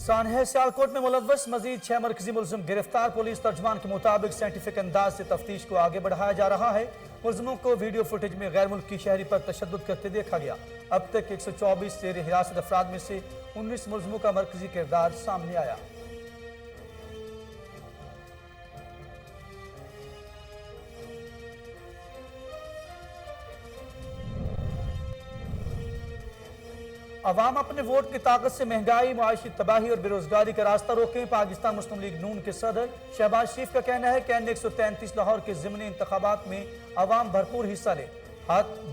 सानह सियालकोट में मुलव्वस मजीद 6 मरकजी मुलजिम गिरफ्तार। पुलिस तर्जमान के मुताबिक साइंटिफिक अंदाज से तफ्तीश को आगे बढ़ाया जा रहा है। मुलजिमों को वीडियो फुटेज में गैर मुल्की शहरी पर तशद्दुद करते देखा गया। अब तक 124 जेर हिरासत अफराद में से 19 मुलजिमों का मरकजी किरदार सामने आया। अवाम अपने वोट की ताकत से महंगाई, मुआशी तबाही और बेरोजगारी का रास्ता रोकें। पाकिस्तान मुस्लिम लीग नून के सदर शहबाज शरीफ का कहना है कि N133 लाहौर के ज़िमनी इंतखाबात में अवाम भरपूर हिस्सा ले,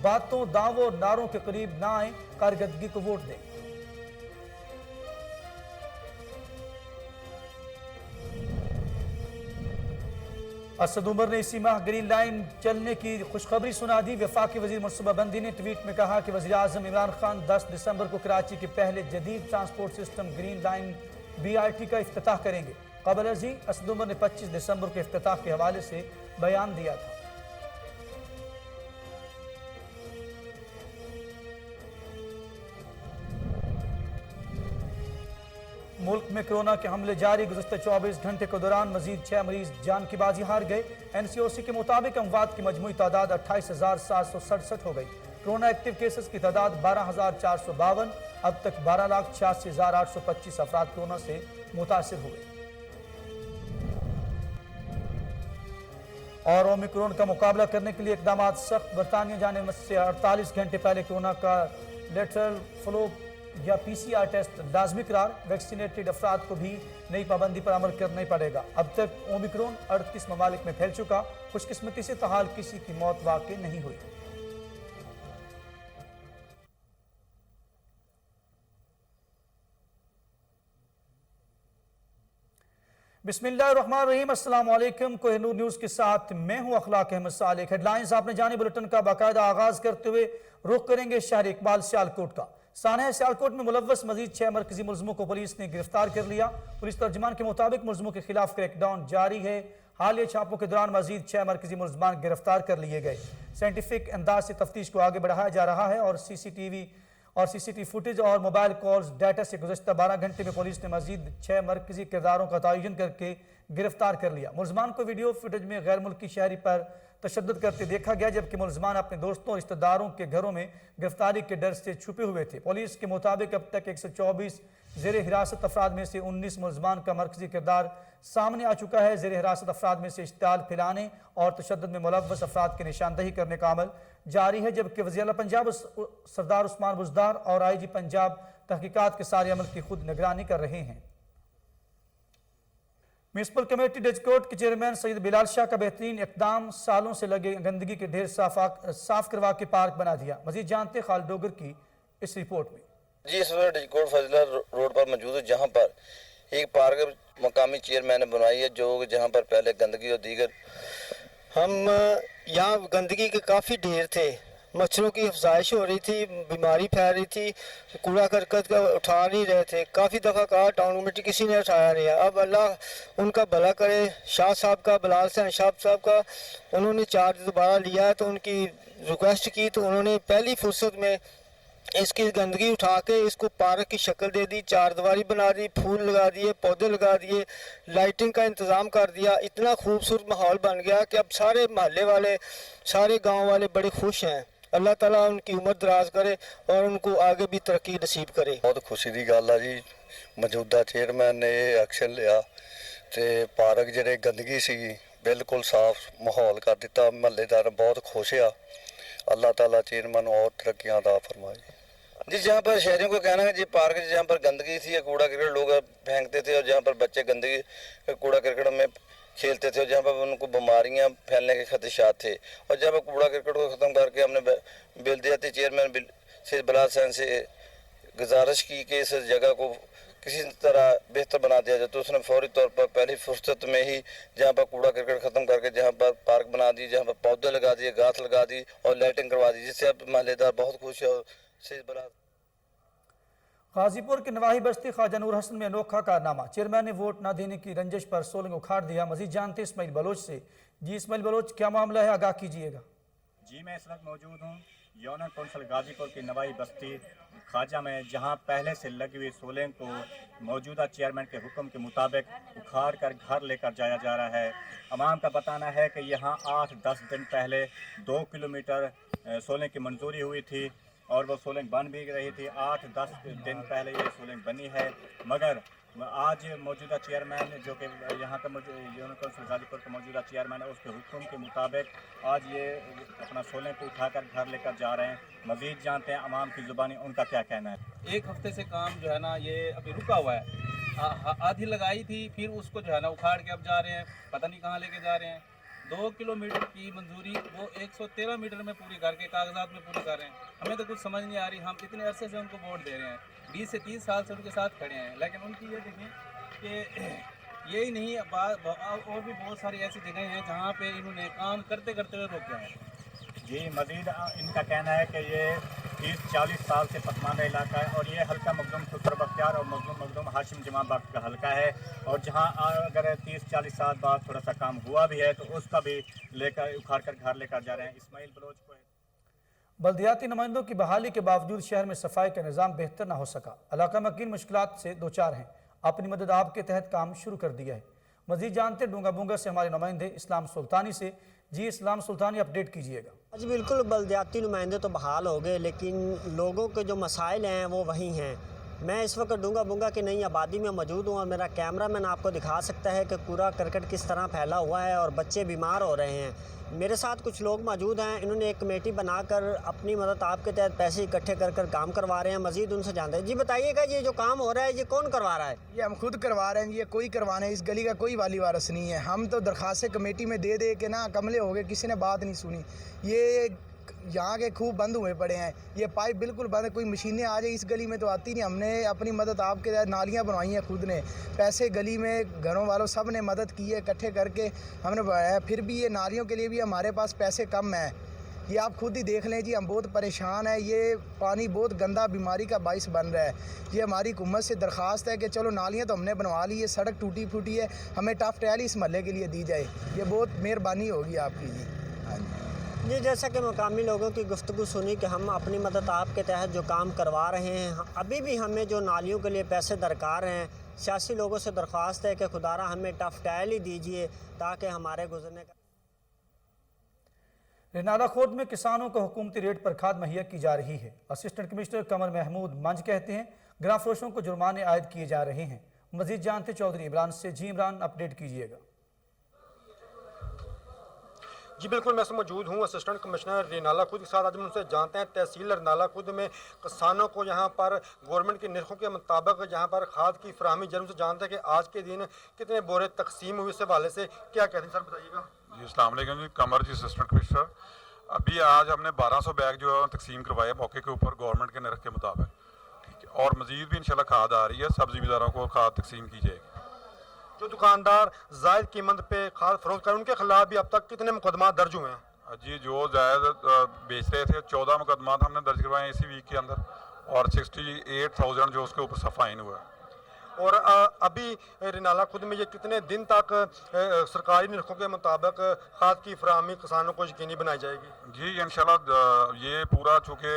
बातों, दावों और नारों के करीब ना आए, कारकर्दगी को वोट दें। असद उमर ने इसी माह ग्रीन लाइन चलने की खुशखबरी सुना दी। वफाकी वजीर मनसूबाबंदी ने ट्वीट में कहा कि वजीर आजम इमरान खान 10 दिसंबर को कराची के पहले जदीद transport system green line BRT का इफ्तिताह करेंगे। कबल अजी असद उमर ने 25 दिसंबर के इफ्तिताह के हवाले से बयान दिया था। मुल्क में कोरोना के हमले जारी। गुज़श्ता 24 घंटे के दौरान मजीद 6 मरीज जान की बाजी हार गए। NCOC के मुताबिक अमवात की मजमूई तादाद 28,767 हो गई। कोरोना एक्टिव केसेस की तादाद 12,452। अब तक 12,86,825 अफराद कोरोना से मुतासिर हुए। और ओमिक्रॉन का मुकाबला करने के लिए इकदाम सख्त। बरतानिया जाने से 48 घंटे पहले कोरोना का लेटरल फ्लो या PCR टेस्ट लाजमी करार। वैक्सीनेटेड अफराद को भी नई पाबंदी पर अमल करना ही पड़ेगा। अब तक ओमिक्रॉन 38 ममालिक में फैल चुका। खुशकिस्मती से ताहाल किसी की मौत वाकई नहीं हुई। बिस्मिल्लाहिर्रहमानिर्रहीम। अस्सलाम वालेकुम। कोहिनूर न्यूज़ के साथ मैं हूं अखलाक अहमद सालिक। हेडलाइंस आपने जाने। बुलेटिन का बाकायदा आगाज करते हुए रुख करेंगे शहर इकबाल सियालकोट का। सानह सियालकोट में मुलव्वस मजीद 6 मरकजी मुलजिमों को पुलिस ने गिरफ्तार कर लिया। पुलिस तर्जमान के मुताबिक मुलजिमों के खिलाफ क्रैकडाउन जारी है। हालिया छापों के दौरान मजीद 6 मरकजी मुलजमान गिरफ्तार कर लिए गए। साइंटिफिक अंदाज से तफ्तीश को आगे बढ़ाया जा रहा है और CCTV फुटेज और मोबाइल कॉल्स डाटा से गुज़श्ता 12 घंटे में पुलिस ने मजीद 6 मरकजी किरदारों का तयन करके गिरफ्तार कर लिया। मुलजमान को वीडियो फुटेज में गैर मुल्की शहरी पर तशद्दुद करते देखा गया, जबकि मुलजमान अपने दोस्तों और रिश्तेदारों के घरों में गिरफ्तारी के डर से छुपे हुए थे। पुलिस के मुताबिक अब तक 124 जेर हिरासत अफराद में से 19 मुलजमान का मरकजी किरदार सामने आ चुका है। जेर हिरासत अफराद में से इश्तियाल फैलाने और तशद्दुद में मुलव्वस अफराद की निशानदही करने का अमल जारी है, जबकि वज़ीर आला पंजाब सरदार उस्मान बुज़दार और IG पंजाब तहकीकात के सारे अमल की खुद निगरानी कर रहे हैं। म्यूनसिपल कमेटी डजकोट के चेयरमैन सैयद बिलाल शाह का बेहतरीन इक़दाम। सालों से लगे गंदगी के ढेर साफ करवा के पार्क बना दिया। मजीद जानते खालिद डोगर की इस रिपोर्ट में। जी, इस वक्त डजकोट फजला रोड पर मौजूद है, जहाँ पर एक पार्क मकामी चेयरमैन ने बनवाई है, जो जहाँ पर पहले गंदगी और दीगर यहाँ गंदगी के काफ़ी ढेर थे। मच्छरों की अफजाइश हो रही थी, बीमारी फैल रही थी, कूड़ा करकट का उठा नहीं रहे थे। काफ़ी दफ़ा कहा टाउन कमेटी, किसी ने उठाया नहीं है। अब अल्लाह उनका भला करे। शाह साहब का, बिलाल शाह साहब का उन्होंने चार्ज दोबारा लिया है, तो उनकी रिक्वेस्ट की तो उन्होंने पहली फुर्सत में इसकी गंदगी उठा के इसको पार्क की शक्ल दे दी, चारदीवारी बना दी, फूल लगा दिए, पौधे लगा दिए, लाइटिंग का इंतज़ाम कर दिया। इतना खूबसूरत माहौल बन गया कि अब सारे मोहल्ले वाले, सारे गांव वाले बड़े खुश हैं। अल्लाह ताला उनकी उम्र दराज करे और उनको आगे भी तरक्की नसीब करे। बहुत खुशी की गल है जी, मौजूदा चेयरमैन ने ये एक्शन लिया तो पार्क जिहड़े गंदगी सी बिल्कुल साफ माहौल कर दिता। महल्लेदार बहुत खुश आ। अल्लाह ताला चेयरमैन और तरक्कियां अता फरमाए। जी, जहाँ पर शहरियों को कहना है जी, पार्क जहाँ पर गंदगी थी या कूड़ा करकट लोग फेंकते थे और जहाँ पर बच्चे गंदगी कूड़ा करकट में खेलते थे और जहाँ पर उनको बीमारियाँ फैलने के खदशात थे, और जहाँ पर कूड़ा करकट को ख़त्म करके हमने बिल्दियाती चेयरमैन सैयद बिलाल शाह से गुजारिश की कि इस जगह को किसी तरह बेहतर बना दिया जाए, तो उसने फौरी तौर पर पहली फुर्सत में ही जहाँ पर कूड़ा करकट ख़त्म करके जहाँ पर पार्क बना दी, जहाँ पर पौधे लगा दिए, घास लगा दी और लाइटिंग करवा दी, जिससे अब महल्लेदार बहुत खुश है। और सैयद बिलाल गाजीपुर के नवाही बस्ती ख्वाजा नूर हसन में अनोखा कारनामा। चेयरमैन ने वोट न देने की रंजिश पर सोलंग उखाड़ दिया। मजीद जानते इस्माइल बलोच से। जी इस्माइल बलोच, क्या मामला है, आगाह कीजिएगा। जी, मैं इस वक्त मौजूद हूँ यौना कौंसल गाजीपुर की नवाई बस्ती खाजा में, जहां पहले से लगी हुई सोलंग को मौजूदा चेयरमैन के हुक्म के मुताबिक उखाड़ कर घर लेकर जाया जा रहा है। अवाम का बताना है कि यहां 8-10 दिन पहले 2 किलोमीटर सोलंग की मंजूरी हुई थी और वो सोलंग बन भी रही थी। 8-10 दिन पहले ये सोलंग बनी है, मगर आज मौजूदा चेयरमैन जो कि यहाँ का यूनियन कौंसिल गाजीपुर का मौजूदा चेयरमैन है, उसके हुक्म के मुताबिक आज ये अपना सोलंग को उठाकर घर लेकर जा रहे हैं। मज़ीद जानते हैं अवाम की ज़ुबानी उनका क्या कहना है। एक हफ्ते से काम जो है ना ये अभी रुका हुआ है। आधी लगाई थी, फिर उसको जो है ना उखाड़ के अब जा रहे हैं, पता नहीं कहाँ लेके जा रहे हैं। 2 किलोमीटर की मंजूरी वो 113 मीटर में पूरी करके कागजात में पूरी कर रहे हैं। हमें तो कुछ समझ नहीं आ रही। हम इतने अरसे से उनको वोट दे रहे हैं, 20 से 30 साल से उनके साथ खड़े हैं, लेकिन उनकी ये देखें कि यही नहीं, और भी बहुत सारी ऐसी जगह हैं जहाँ पे इन्होंने काम करते करते हुए रोक गए हैं। जी, मज़ीद इनका कहना है कि ये 30-40 साल से पसमानदा इलाका है और ये हल्का मखदूम खुसरो बख्तियार और मखदूम हाशिम जमा बख्त का हल्का है, और जहां अगर 30-40 साल बाद थोड़ा सा काम हुआ भी है तो उसका भी लेकर उखाड़ कर घर लेकर जा रहे हैं। इस्माइल बलोच को बल्दियाती नुमाइंदों की बहाली के बावजूद शहर में सफाई का निज़ाम बेहतर न हो सका। इलाका में किन मुश्किलात से दो चार हैं, अपनी मदद आपके तहत काम शुरू कर दिया है। मज़ीद जानते डूंगा बूंगा से हमारे नुमाइंदे इस्लाम सुल्तानी से। जी इस्लाम सुल्तानी, अपडेट कीजिएगा। जी बिल्कुल, बल्दियाती नुमाइंदे तो बहाल हो गए, लेकिन लोगों के जो मसाइल हैं वो वही हैं। मैं इस वक्त डूंगा बूंगा की नई आबादी में मौजूद हूँ और मेरा कैमरा मैन आपको दिखा सकता है कि कूड़ा करकट किस तरह फैला हुआ है और बच्चे बीमार हो रहे हैं। मेरे साथ कुछ लोग मौजूद हैं, इन्होंने एक कमेटी बनाकर अपनी मदद आपके तहत पैसे इकट्ठे कर कर काम करवा रहे हैं। मज़ीद उनसे जानते हैं। जी बताइएगा, ये जो काम हो रहा है ये कौन करवा रहा है? ये हम खुद करवा रहे हैं। ये कोई करवाने, इस गली का कोई वाली वारस नहीं है। हम तो दरखास्तें कमेटी में दे दे के ना कमले हो गए, किसी ने बात नहीं सुनी। ये यहाँ के खूब बंद हुए पड़े हैं, ये पाइप बिल्कुल बंद है। कोई मशीनें आ जाए इस गली में तो आती नहीं। हमने अपनी मदद आपके तहत नालियाँ बनवाई हैं, खुद ने पैसे गली में घरों वालों सब ने मदद की है, इकट्ठे करके हमने बनाया। फिर भी ये नालियों के लिए भी हमारे पास पैसे कम हैं। ये आप खुद ही देख लें जी, हम बहुत परेशान हैं। ये पानी बहुत गंदा बीमारी का बाइस बन रहा है। ये हमारी हुकूमत से दरख्वास्त है कि चलो नालियाँ तो हमने बनवा ली है, सड़क टूटी फूटी है, हमें टफ टैली इस महल्ले के लिए दी जाए। ये बहुत मेहरबानी होगी आपकी जी। हाँ जी, जैसा कि मकामी लोगों की गुफ्तगू सुनी कि हम अपनी मदद आपके तहत जो काम करवा रहे हैं, अभी भी हमें जो नालियों के लिए पैसे दरकार हैं, सियासी लोगों से दरख्वास्त है कि खुदारा हमें टफ टाइल ही दीजिए ताकि हमारे गुजरने का। रिनाला खोद में किसानों को हुकूमती रेट पर खाद मुहैया की जा रही है। असिस्टेंट कमिश्नर कमर महमूद मंज कहते हैं ग्राम फरोशों को जुर्माने आयद किए जा रहे हैं। मजीद जानते चौधरी इमरान से। जी इमरान, अपडेट कीजिएगा। जी बिल्कुल, मैं मौजूद हूँ असिस्टेंट कमिश्नर रिनाला खुद के साथ। आज हम उनसे जानते हैं तहसील रिनाला खुद में किसानों को यहाँ पर गवर्नमेंट के निर्खों के मुताबिक यहाँ पर खाद की फराहमी जरूर से जानते हैं कि आज के दिन कितने बोरे तकसीम हुए, इस हवाले से क्या कहते हैं सर, बताइएगा। जी अस्सलाम वालेकुम जी, कमर जी असिस्टेंट कमिश्नर। अभी आज हमने 1200 बैग जो है तकसीम करवाए मौके के ऊपर गवर्नमेंट के निर्ख के मुताबिक, ठीक है। और मज़ीद भी इंशाल्लाह खाद आ रही है, सब ज़िम्मेदारों को खाद तकसीम की जाएगी। जो दुकानदार जायद कीमत पे खाद फरोख्त करें उनके खिलाफ भी अब तक कितने मुकदमा दर्ज हुए हैं? जी, जो जायद बेच रहे थे 14 मुकदमा हमने दर्ज करवाए इसी वीक के अंदर, और 68,000 जो उसके ऊपर फाइन हुआ है। और अभी रिनाला खुद में ये कितने दिन तक सरकारी निर्खों के मुताबिक खाद की फराहमी किसानों को यकीनी बनाई जाएगी? जी इंशाल्लाह ये पूरा चूँकि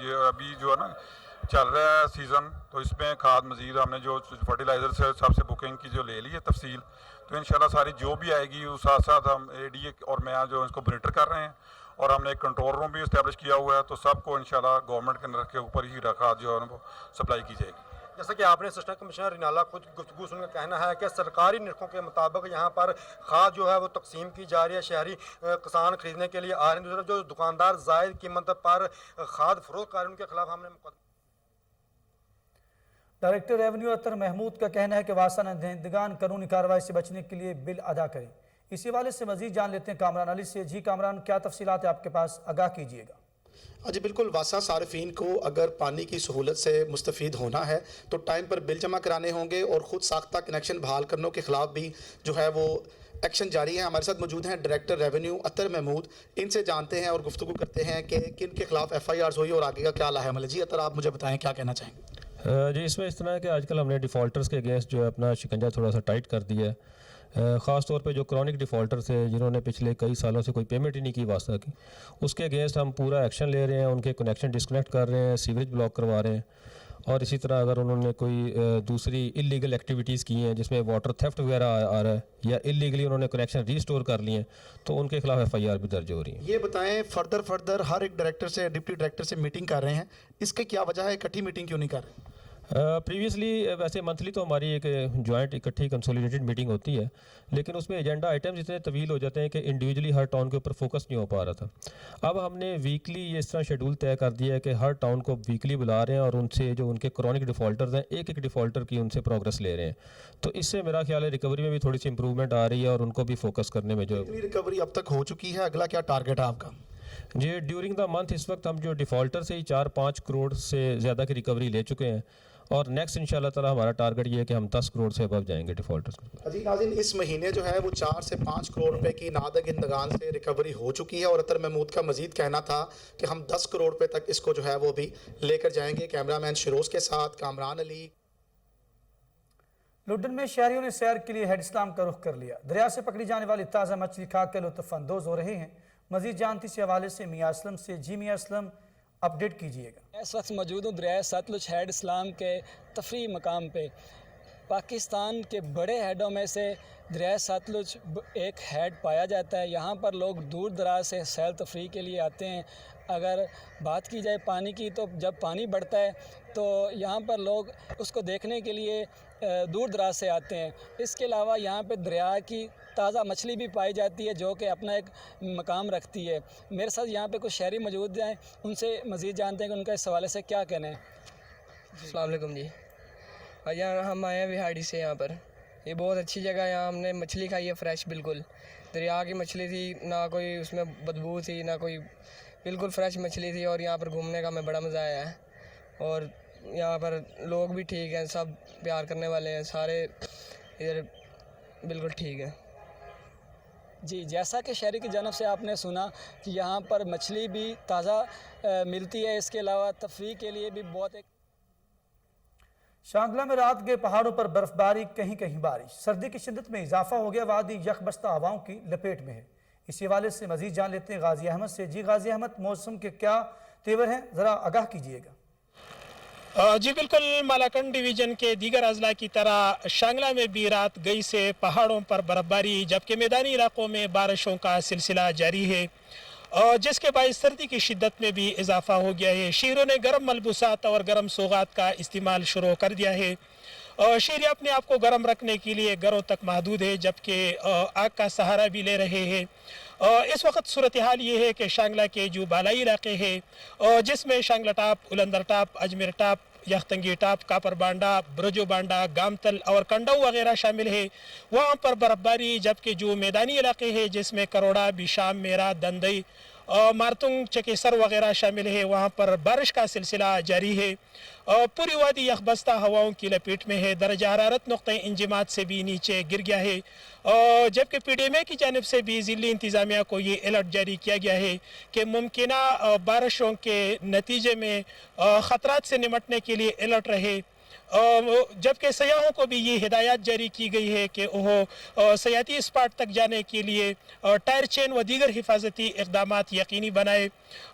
ये अभी जो है ना चल रहा है सीज़न, तो इसमें खाद मज़ीद हमने जो फर्टिलाइज़र से सबसे बुकिंग की जो ले ली है तफसील, तो इंशाल्लाह सारी जो भी आएगी उस साथ साथ हम ADA और मैं जो इसको मॉनिटर कर रहे हैं, और हमने एक कंट्रोल रूम भी इस्टेब्लिश किया हुआ है। तो सबको इंशाल्लाह गवर्नमेंट के निर्ख के ऊपर ही खाद जो है वो सप्लाई की जाएगी। जैसा कि आपने असिस्टेंट कमिश्नर रिनाला खुद गुफ्तगू सुनकर कहना है कि सरकारी निर्खों के मुताबिक यहाँ पर खाद जो है वो तकसीम की जा रही है, शहरी किसान खरीदने के लिए आ रहे हैं। दूसरी तरफ जो दुकानदार जायद कीमत पर खाद फरोख्त कर रहे हैं उनके खिलाफ हमने मुकदमा। डायरेक्टर रेवेन्यू अतर महमूद का कहना है कि वासा नुमाइंदगान कानूनी कार्रवाई से बचने के लिए बिल अदा करें। इसी वाले से मजीद जान लेते हैं कामरान अली से। जी कामरान, क्या तफसीलात है आपके पास, आगाह कीजिएगा। जी बिल्कुल, वासा सार्फिन को अगर पानी की सहूलत से मुस्तफ़ीद होना है तो टाइम पर बिल जमा कराने होंगे, और ख़ुद साख्ता कनेक्शन बहाल करने के ख़िलाफ़ भी जो है वो एक्शन जारी है। हमारे साथ मौजूद हैं डायरेक्टर रेवेन्यू अतर महमूद, इनसे जानते हैं और गुफ्तगू करते हैं कि किन के खिलाफ FIRs हुई और आगे का क्या लाहे अमल। जी अतर, आप मुझे बताएं क्या कहना चाहेंगे। जी इसमें इस तरह है कि आजकल हमने डिफ़ॉल्टर्स के अगेंस्ट जो है अपना शिकंजा थोड़ा सा टाइट कर दिया है। ख़ास तौर पे जो क्रॉनिक डिफ़ॉल्टर थे जिन्होंने पिछले कई सालों से कोई पेमेंट ही नहीं की वास्ता की, उसके अगेंस्ट हम पूरा एक्शन ले रहे हैं। उनके कनेक्शन डिस्कनेक्ट कर रहे हैं, सीवरेज ब्लॉक करवा रहे हैं, और इसी तरह अगर उन्होंने कोई दूसरी इलीगल एक्टिविटीज़ की हैं जिसमें वाटर थेफ्ट वगैरह आ रहा है या इलीगली उन्होंने कनेक्शन रीस्टोर कर लिए हैं, तो उनके खिलाफ FIR भी दर्ज हो रही है। ये बताएं, फर्दर हर एक डायरेक्टर से डिप्टी डायरेक्टर से मीटिंग कर रहे हैं, इसकी क्या वजह है, इकट्ठी मीटिंग क्यों नहीं कर रहे? प्रीवियसली वैसे मंथली तो हमारी एक जॉइंट इकट्ठी कंसोलिडेटेड मीटिंग होती है, लेकिन उसमें एजेंडा आइटम्स इतने तवील हो जाते हैं कि इंडिविजुअली हर टाउन के ऊपर फोकस नहीं हो पा रहा था। अब हमने वीकली ये इस तरह शेड्यूल तय कर दिया है कि हर टाउन को वीकली बुला रहे हैं और उनसे जो उनके क्रॉनिक डिफ़ॉल्टर्स हैं एक एक डिफ़ॉल्टर की उनसे प्रोग्रेस ले रहे हैं। तो इससे मेरा ख्याल है रिकवरी में भी थोड़ी सी इंप्रूवमेंट आ रही है और उनको भी फोकस करने में जो रिकवरी अब तक हो चुकी है, अगला क्या टारगेट है आपका? जी ड्यूरिंग द मंथ इस वक्त हम जो डिफ़ॉल्टर से ही 4-5 करोड़ से ज़्यादा की रिकवरी ले चुके हैं, और नेक्स्ट इंशाल्लाह ताला हमारा टारगेट ये है कि हम 10 करोड़ से अबव जाएंगे डिफ़ॉल्टर्स। अजी नाज़रीन, इस महीने जो है वो 4 से 5 करोड़ रुपए की नादक इंदगान से रिकवरी हो चुकी है, और अतर महमूद का मजीद कहना था कि हम 10 करोड़ रुपए तक इसको जो है वो भी लेकर जाएंगे। कैमरामैन शिरोज़ के साथ कामरान अली। लुड्डन में शहरियों ने सैर के लिए हेड इस्लाम का रुख कर लिया। दरिया से पकड़ी जाने वाली ताज़ा मछली खाकर लुत्फ़अंदोज़ हो रहे हैं। मजीद जानती से हवाले से मियाँ असलम से। जी मियाँ असलम, अपडेट कीजिएगा। इस वक्त मौजूद हूँ दरिया सतलुज हेड इस्लाम के तफरी मकाम पे। पाकिस्तान के बड़े हेडों में से दरिया सतलुज एक हेड पाया जाता है। यहाँ पर लोग दूर दराज से सैर तफरी के लिए आते हैं। अगर बात की जाए पानी की, तो जब पानी बढ़ता है तो यहाँ पर लोग उसको देखने के लिए दूर दराज से आते हैं। इसके अलावा यहाँ पे दरिया की ताज़ा मछली भी पाई जाती है जो कि अपना एक मकाम रखती है। मेरे साथ यहाँ पे कुछ शहरी मौजूद हैं, उनसे मज़ीद जानते हैं कि उनका इस हवाले से क्या कहना है। अस्सलाम वालेकुम जी। यहाँ हम आए हैं विहाड़ी से। यहाँ पर ये बहुत अच्छी जगह है। यहाँ हमने मछली खाई है फ्रेश, बिल्कुल दरिया की मछली थी, ना कोई उसमें बदबू थी ना कोई, बिल्कुल फ्रेश मछली थी। और यहाँ पर घूमने का हमें बड़ा मज़ा आया है। और यहाँ पर लोग भी ठीक हैं, सब प्यार करने वाले हैं, सारे इधर बिल्कुल ठीक है। जी, जैसा कि शहरी की जानब से आपने सुना कि यहाँ पर मछली भी ताज़ा मिलती है। इसके अलावा तफरीह के लिए भी बहुत एक शांगला में रात के पहाड़ों पर बर्फबारी, कहीं कहीं बारिश। सर्दी की शिद्दत में इजाफा हो गया, वादी यकबस्ता हवाओं की लपेट में है। इसी हवाले से मजीद जान लेते हैं गाजी अहमद से। जी गाजी अहमद, मौसम के क्या तेवर हैं, ज़रा आगाह कीजिएगा। जी बिल्कुल, मालाकंड डिवीज़न के दीगर अजला की तरह शांगला में भी रात गई से पहाड़ों पर बर्फबारी जबकि मैदानी इलाकों में बारिशों का सिलसिला जारी है, और जिसके बायस सर्दी की शिद्दत में भी इजाफा हो गया है। शहरों ने गर्म मलबूसात और गर्म सौगात का इस्तेमाल शुरू कर दिया है। शहरी अपने आप को गर्म रखने के लिए घरों तक महदूद है, जबकि आग का सहारा भी ले रहे हैं। इस वक्त सूरत हाल ये है कि शांगला के जो बालाई इलाके हैं जिसमें Shangla top, Ulandar top, Ajmer top, Yakhtangay top, Kapar Banda, Brajo Banda, Gamtal और कंडाऊ वगैरह शामिल है, वहाँ पर बर्फबारी, जबकि जो मैदानी इलाके हैं जिसमें करोड़ा, बिशाम, मेरा, दंदई, मारतुंग, चकेसर वगैरह शामिल है, वहाँ पर बारिश का सिलसिला जारी है। पूरी वादी यकबस्ता हवाओं की लपेट में है। दर्जा हरारत नुक़्ता इंजमात से भी नीचे गिर गया है, जबकि PDMA की जानिब से भी ज़िली इंतज़ामिया को ये अलर्ट जारी किया गया है कि मुमकिना बारिशों के नतीजे में ख़तरात से निमटने के लिए अलर्ट रहे। जबकि सयाहों को भी ये हिदायत जारी की गई है कि वह सयाती स्पॉट तक जाने के लिए टायर चेन व दीगर हिफाजती इक़दामात यकीनी बनाए।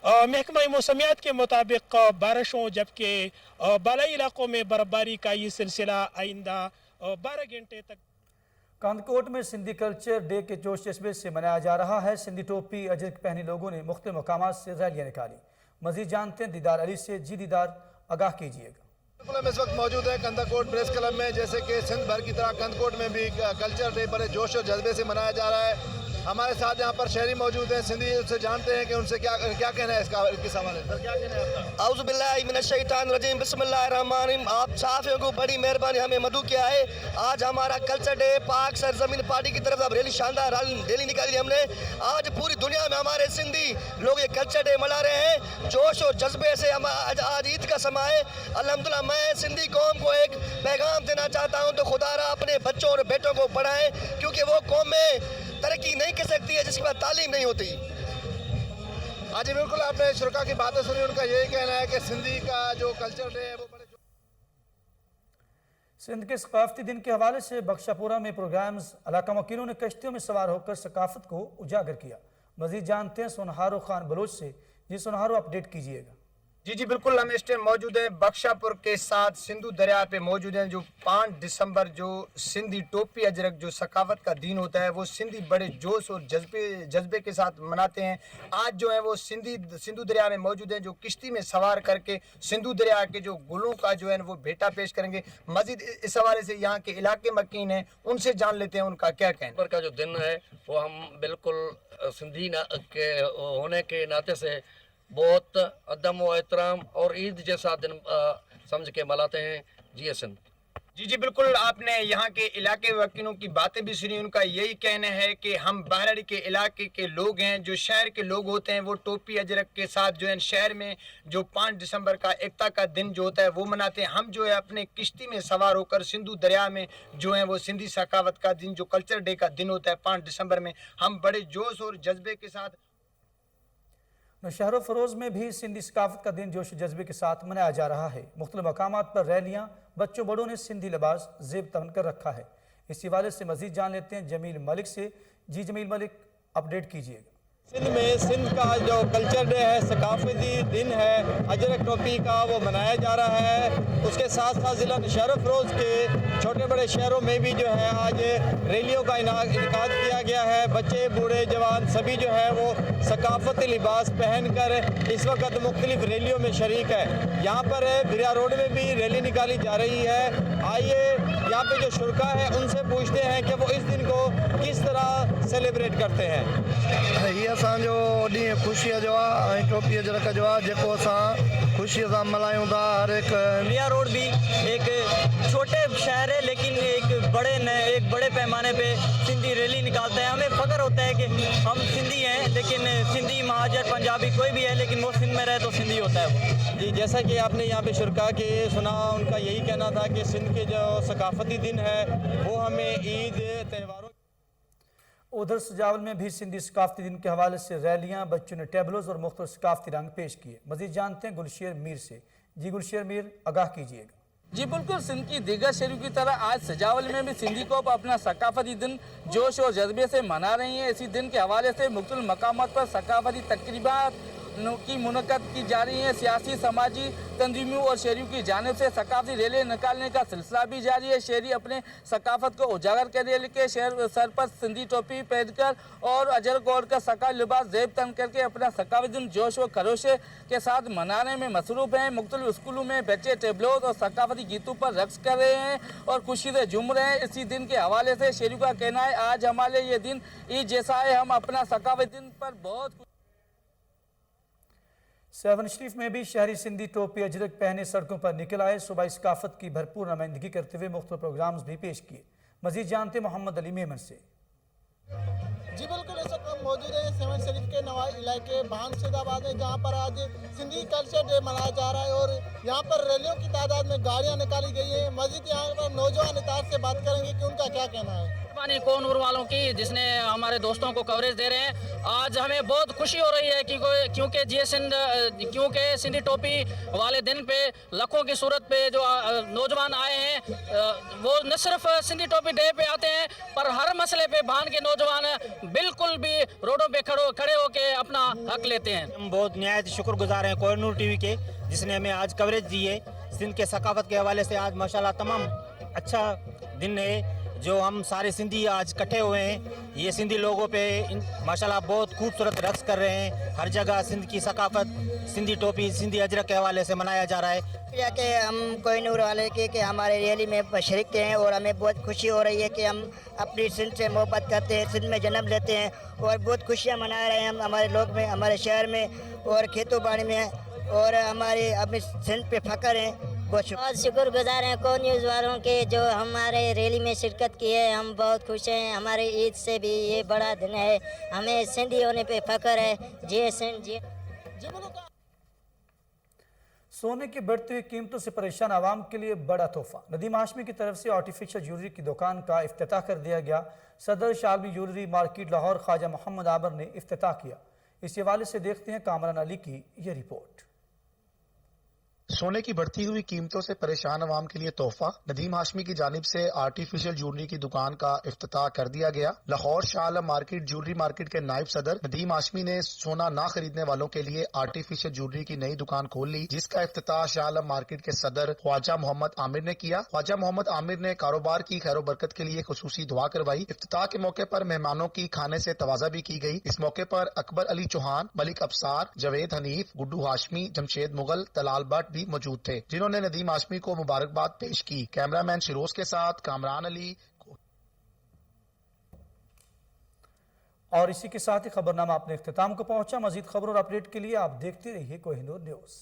महकमा मौसमियात के मुताबिक बारिशों जबकि बालाई इलाकों में बर्फबारी का ये सिलसिला आइंदा 12 घंटे तक। कांदकोट में सिंधी कल्चर डे के जोश जज्बे से मनाया जा रहा है। सिंधी टोपी अजरक पहने लोगों ने मुख्तलिफ मकामात से रैलियाँ निकाली। मज़ीद जानते हैं दीदार अली से। जी दीदार, आगाह कीजिएगा। हम इस वक्त मौजूद है कंदकोट प्रेस क्लब में। जैसे कि सिंध भर की तरह कंदकोट में भी कल्चर डे बड़े जोश और जज्बे से मनाया जा रहा है। हमारे साथ यहाँ पर शहरी मौजूद हैं, सिंधी, उससे जानते हैं कि उनसे क्या कहना है इस हवाले से। क्या कहना है आपका? औज़ुबिल्लाहि मिनश्शैतानिर्रजीम, बिस्मिल्लाहिर्रहमानिर्रहीम। आप साफियों को बड़ी मेहरबानी हमें मदू किया है। आज हमारा कल्चर डे, पाक सरजमीन पार्टी की तरफ से रैली, शानदार रैली निकाली हमने। आज पूरी दुनिया में हमारे सिंधी लोग ये कल्चर डे मना रहे हैं जोश और जज्बे से। हम आज ईद का समय है। अल्हम्दुलिल्लाह, मैं सिंधी कौम को एक पैगाम देना चाहता हूँ तो खुदारा अपने बच्चों और बेटों को पढ़ाएं, क्योंकि वो कौम में तरक्की नहीं कर सकती है जिसके बाद तालीम नहीं होती। हाँ जी बिल्कुल, आपने शुरा की बातें सुनी। उनका यही कहना है कि सिंधी का जो कल्चर डे है वो बड़े सिंध के सकाफती दिन के हवाले से बख्शापुरा में प्रोग्राम्स इलाका वकीलों ने कश्तियों में सवार होकर सकाफत को उजागर किया। मजीद जानते हैं सोनहारो खान बलोच से। जी सोनहारो, अपडेट कीजिएगा। जी बिल्कुल, हम इस टाइम मौजूद हैं बख्शापुर के साथ सिंधु दरिया पे मौजूद हैं। जो 5 दिसंबर जो सिंधी टोपी अजरक जो सकाफत का दिन होता है वो सिंधी बड़े जोश और जज्बे के साथ मनाते हैं। आज जो है वो सिंधु दरिया में मौजूद हैं, जो किश्ती में सवार करके सिंधु दरिया के जो गुलों का जो है वो भेटा पेश करेंगे। मजीद इस हवाले से यहाँ के इलाके मकीन हैं, उनसे जान लेते हैं उनका क्या कहना। का जो दिन है वो हम बिल्कुल सिंधी के होने के नाते से बहुत अदम व एहतराम और ईद जैसा दिन समझ के मनाते हैं। जी सिंध। जी बिल्कुल, आपने यहाँ के इलाके वकीलों की बातें भी सुनी। उनका यही कहना है कि हम बहराड़ी के इलाके के लोग हैं, जो शहर के लोग होते हैं वो टोपी अजरक के साथ जो है शहर में जो 5 दिसंबर का एकता का दिन जो होता है वो मनाते हैं। हम जो है अपने किश्ती में सवार होकर सिंधु दरिया में जो है वो सिंधी सकाफत का दिन जो कल्चर डे का दिन होता है 5 दिसंबर में हम बड़े जोश और जज्बे के साथ। शहर फरोज में भी सिंधी सकाफत का दिन जोश जज्बे के साथ मनाया जा रहा है। मुख्तलिफ मकामात पर रैलियाँ, बच्चों बड़ों ने सिंधी लिबास जेब तन कर रखा है। इस हवाले से मजीद जान लेते हैं जमील मलिक से। जी जमील मलिक, अपडेट कीजिएगा। सिंध में सिंध का जो कल्चर डे है, सकाफती दिन है अजरक टोपी का, वो मनाया जा रहा है। उसके साथ साथ ज़िला शहर फरोज के छोटे बड़े शहरों में भी जो है आज रैलियों का इनेकाद किया गया है। बच्चे बूढ़े जवान सभी जो है वो सकाफती लिबास पहनकर इस वक्त मुख्तलिफ रैलियों में शरीक है। यहाँ पर बिरिया रोड में भी रैली निकाली जा रही है। आइए यहाँ पे जो शुरा है उनसे पूछते हैं कि वो इस दिन को किस तरह सेलिब्रेट करते हैं। ये असांजो ॾींहुं ख़ुशीअ जो आहे ऐं टोपी अजरक जो आहे, जेको असां ख़ुशीअ सां मल्हायूं था। हर एक बिरिया रोड भी एक छोटे शहर है लेकिन एक बड़े पैमाने पे सिंधी रैली निकालते हैं। हमें फ़ख्र होता है कि हम सिंधी हैं, लेकिन सिंधी महाजर पंजाबी कोई भी है लेकिन वो सिंध में रहे तो सिंधी होता है वो। जी, जैसा कि आपने यहाँ पे शुरा के सुना, उनका यही कहना था कि सिंध के जो सकाफती दिन है वो हमें ईद त्योहारों। उधर सजावल में भी सिंधी सकाफती दिन के हवाले से रैलियाँ, बच्चों ने टेबलोज और मुख्तलिफ सकाफती रंग पेश किए। मजीद जानते हैं गुलशेर मीर से। जी गुलशेर मीर, आगाह कीजिएगा। जी बिल्कुल, सिंध की दीगर शहरों की तरह आज सजावल में भी सिंधी को अपना सकाफती दिन जोश और जज्बे से मना रही हैं। इसी दिन के हवाले से मुख्तलिफ मकामात पर सकाफती तकरीबात की मुनक़द की जा रही है। सियासी समाजी तंजीमों और शहरियों की जानिब से सकाफती रैली निकालने का सिलसिला भी जारी है। शहरी अपने सकाफत को उजागर करने के शहर सर पर सिंधी टोपी पहनकर और अजरक ओढ़ कर सका लिबास जेब तन करके अपना सकाफती दिन जोश व खरोश के साथ मनाने में मसरूफ़ हैं। मुख्तलिफ स्कूलों में बच्चे टेबलों और सकाफती गीतों पर रक्स कर रहे हैं और खुशी से झूम रहे हैं। इसी दिन के हवाले से शहरियों का कहना है आज हमारे ये दिन ईद जैसा है, हम अपना सकाफती दिन पर बहुत। सेवन शरीफ में भी शहरी सिंधी टोपी अजरक पहने सड़कों पर निकल आए। सुबह सकाफत की भरपूर नुमाइंदगी करते हुए मुख्तलिफ प्रोग्राम्स भी पेश किए। मजीद जानते मोहम्मद अली मेमन से। जी बिल्कुल, इस वक्त हम मौजूद हैं सेवन शरीफ के नवाई इलाके भानशेदाबाद में, जहाँ पर आज सिंधी कल्चर डे मनाया जा रहा है और यहाँ पर रैलियों की तादाद में गाड़ियाँ निकाली गई हैं। मजीद यहाँ पर नौजवान इतार से बात करेंगे कि उनका क्या कहना है। कोनूर वालों की जिसने हमारे दोस्तों को कवरेज दे रहे हैं। आज हमें बहुत खुशी हो रही है क्योंकि सिंधी टोपी वाले दिन पे लाखों की सूरत पे जो नौजवान आए हैं वो न सिर्फ सिंधी टोपी डे पे आते हैं पर हर मसले पे भान के नौजवान बिल्कुल भी रोडों पे खड़े होके अपना हक लेते हैं। हम बहुत निहायत शुक्रगुजार हैं कोहिनूर टीवी के, जिसने हमें आज कवरेज दी है सिंध के सकाफत के हवाले से। आज माशाल्लाह तमाम अच्छा दिन है जो हम सारे सिंधी आज इकट्ठे हुए हैं। ये सिंधी लोगों पे माशाल्लाह बहुत खूबसूरत रक्स कर रहे हैं। हर जगह सिंध की सकाफत, सिंधी टोपी, सिंधी अजरक के हवाले से मनाया जा रहा है। कि हम कोहिनूर वाले के हमारे रैली में शरीक हैं और हमें बहुत खुशी हो रही है कि हम अपनी सिंध से मोहब्बत करते हैं, सिंध में जन्म लेते हैं और बहुत खुशियाँ मना रहे हैं हम हमारे लोग में, हमारे शहर में और खेतों बाड़ी में, और हमारे अपनी सिंध पे फ़ख्र हैं। बहुत शुक्रगुजार हैं को न्यूज़ वालों के जो हमारे रैली में शिरकत की है। हम बहुत खुश हैं, हमारे ईद से भी ये बड़ा दिन है, हमें सिंधी होने पे फ़ख्र है। जी सिंध जी। सोने की बढ़ती हुई कीमतों से परेशान आवाम के लिए बड़ा तोहफा। नदीम हाशमी की तरफ से आर्टिफिशियल ज्वेलरी की दुकान का इफ्तिताह कर दिया गया। सदर शालवी ज्वेलरी मार्केट लाहौर ख्वाजा मोहम्मद आबर ने इफ्तिताह किया। इस हवाले से देखते हैं कामरान अली की ये रिपोर्ट। सोने की बढ़ती हुई कीमतों से परेशान अवाम के लिए तोहफा, नदीम हाशमी की जानिब से आर्टिफिशियल ज्वेलरी की दुकान का इफ्तिताह कर दिया गया। Lahore Shah Alam market jewellery market के नायब सदर नदीम हाशमी ने सोना ना खरीदने वालों के लिए आर्टिफिशियल ज्वेलरी की नई दुकान खोल ली, जिसका इफ्तिताह शाह आलम मार्केट के सदर ख्वाजा मोहम्मद आमिर ने किया। ख्वाजा मोहम्मद आमिर ने कारोबार की खैर बरकत के लिए खुसूसी दुआ करवाई। इफ्तिताह के मौके पर मेहमानों की खाने से तवाज़ा भी की गई। इस मौके पर अकबर अली चौहान, मलिक अफसार, जवेद हनीफ, गुड्डू हाशमी, जमशेद मुगल, तलाल भट्ट भी मौजूद थे, जिन्होंने नदीम हाशमी को मुबारकबाद पेश की। कैमरामैन शिरोज के साथ कामरान अली। और इसी के साथ ही खबरनामा अपने इख्तिताम को पहुंचा। मजीद खबरों और अपडेट के लिए आप देखते रहिए कोहिनूर न्यूज़।